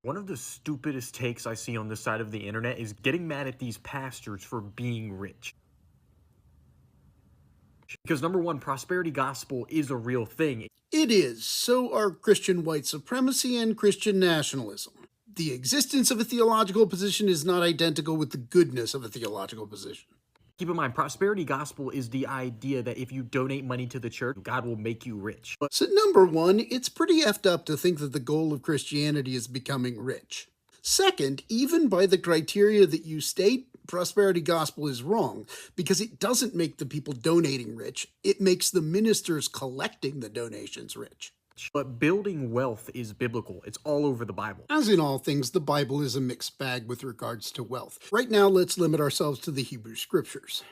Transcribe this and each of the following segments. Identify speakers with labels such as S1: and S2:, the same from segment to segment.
S1: One of the stupidest takes I see on this side of the internet is getting mad at these pastors for being rich. Because number one, prosperity gospel is a real thing.
S2: It is. So are Christian white supremacy and Christian nationalism. The existence of a theological position is not identical with the goodness of a theological position.
S1: Keep in mind, prosperity gospel is the idea that if you donate money to the church, God will make you rich.
S2: So number one, it's pretty effed up to think that the goal of Christianity is becoming rich. Second, even by the criteria that you state, prosperity gospel is wrong, because it doesn't make the people donating rich, it makes the ministers collecting the donations rich.
S1: But building wealth is biblical. It's all over the Bible.
S2: As in all things, the Bible is a mixed bag with regards to wealth. Right now, let's limit ourselves to the Hebrew Scriptures.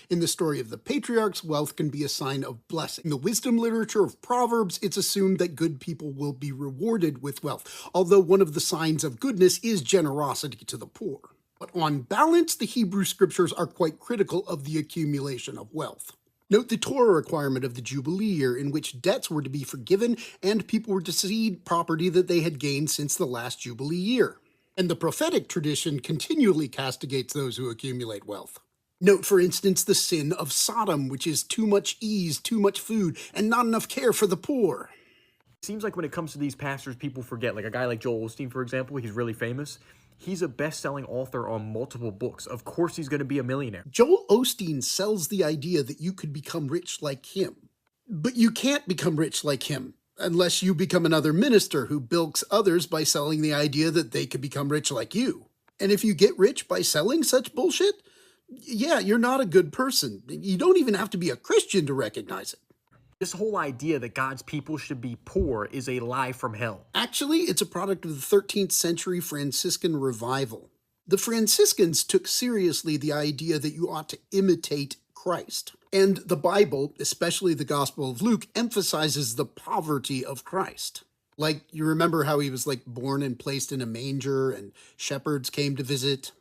S2: In the story of the patriarchs, wealth can be a sign of blessing. In the wisdom literature of Proverbs, it's assumed that good people will be rewarded with wealth, although one of the signs of goodness is generosity to the poor. But on balance, the Hebrew Scriptures are quite critical of the accumulation of wealth. Note the Torah requirement of the Jubilee year, in which debts were to be forgiven and people were to cede property that they had gained since the last Jubilee year. And the prophetic tradition continually castigates those who accumulate wealth. Note, for instance, the sin of Sodom, which is too much ease, too much food, and not enough care for the poor.
S1: It seems like when it comes to these pastors, people forget. Like a guy like Joel Osteen, for example, he's really famous. He's a best-selling author on multiple books. Of course he's going to be a millionaire.
S2: Joel Osteen sells the idea that you could become rich like him. But you can't become rich like him unless you become another minister who bilks others by selling the idea that they could become rich like you. And if you get rich by selling such bullshit, yeah, you're not a good person. You don't even have to be a Christian to recognize it.
S1: This whole idea that God's people should be poor is a lie from hell.
S2: Actually, it's a product of the 13th century Franciscan revival. The Franciscans took seriously the idea that you ought to imitate Christ. And the Bible, especially the Gospel of Luke, emphasizes the poverty of Christ. Like, you remember how he was born and placed in a manger and shepherds came to visit?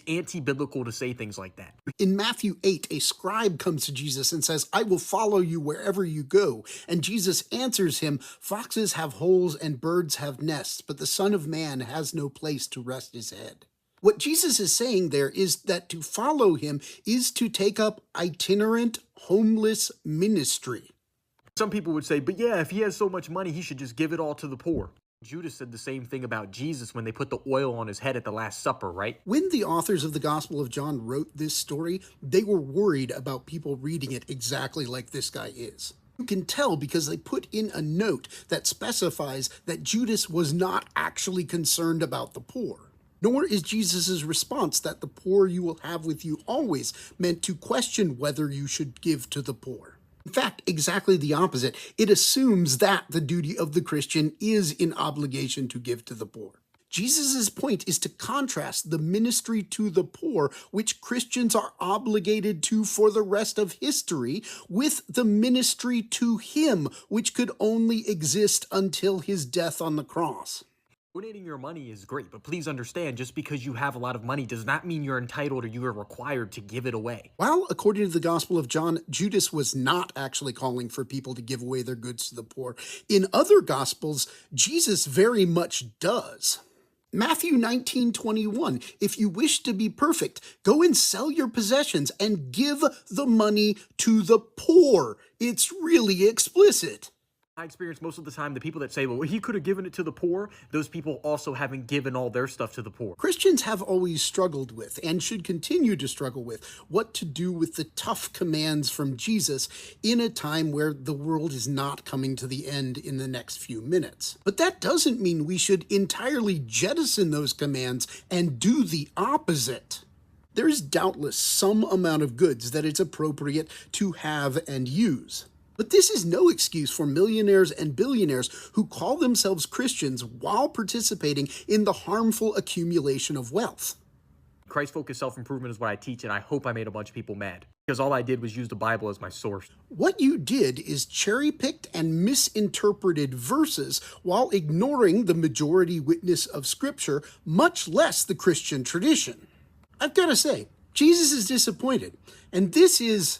S1: Anti-biblical to say things like that.
S2: In Matthew 8, a scribe comes to Jesus and says, "I will follow you wherever you go." And Jesus answers him, "Foxes have holes and birds have nests, but the Son of Man has no place to rest his head." What Jesus is saying there is that to follow him is to take up itinerant, homeless ministry.
S1: Some people would say, but yeah, if he has so much money, he should just give it all to the poor. Judas said the same thing about Jesus when they put the oil on his head at the Last Supper, right?
S2: When the authors of the Gospel of John wrote this story, they were worried about people reading it exactly like this guy is. You can tell because they put in a note that specifies that Judas was not actually concerned about the poor. Nor is Jesus' response that the poor you will have with you always meant to question whether you should give to the poor. In fact, exactly the opposite. It assumes that the duty of the Christian is in obligation to give to the poor. Jesus' point is to contrast the ministry to the poor, which Christians are obligated to for the rest of history, with the ministry to him, which could only exist until his death on the cross.
S1: Donating your money is great, but please understand, just because you have a lot of money does not mean you're entitled or you are required to give it away.
S2: While, according to the Gospel of John, Judas was not actually calling for people to give away their goods to the poor, in other Gospels, Jesus very much does. Matthew 19:21, "If you wish to be perfect, go and sell your possessions and give the money to the poor." It's really explicit.
S1: I experience most of the time the people that say, well, he could have given it to the poor, those people also haven't given all their stuff to the poor.
S2: Christians have always struggled with, and should continue to struggle with, what to do with the tough commands from Jesus in a time where the world is not coming to the end in the next few minutes. But that doesn't mean we should entirely jettison those commands and do the opposite. There is doubtless some amount of goods that it's appropriate to have and use. But this is no excuse for millionaires and billionaires who call themselves Christians while participating in the harmful accumulation of wealth.
S1: Christ-focused self-improvement is what I teach, and I hope I made a bunch of people mad, because all I did was use the Bible as my source.
S2: What you did is cherry-picked and misinterpreted verses while ignoring the majority witness of Scripture, much less the Christian tradition. I've got to say, Jesus is disappointed, and this is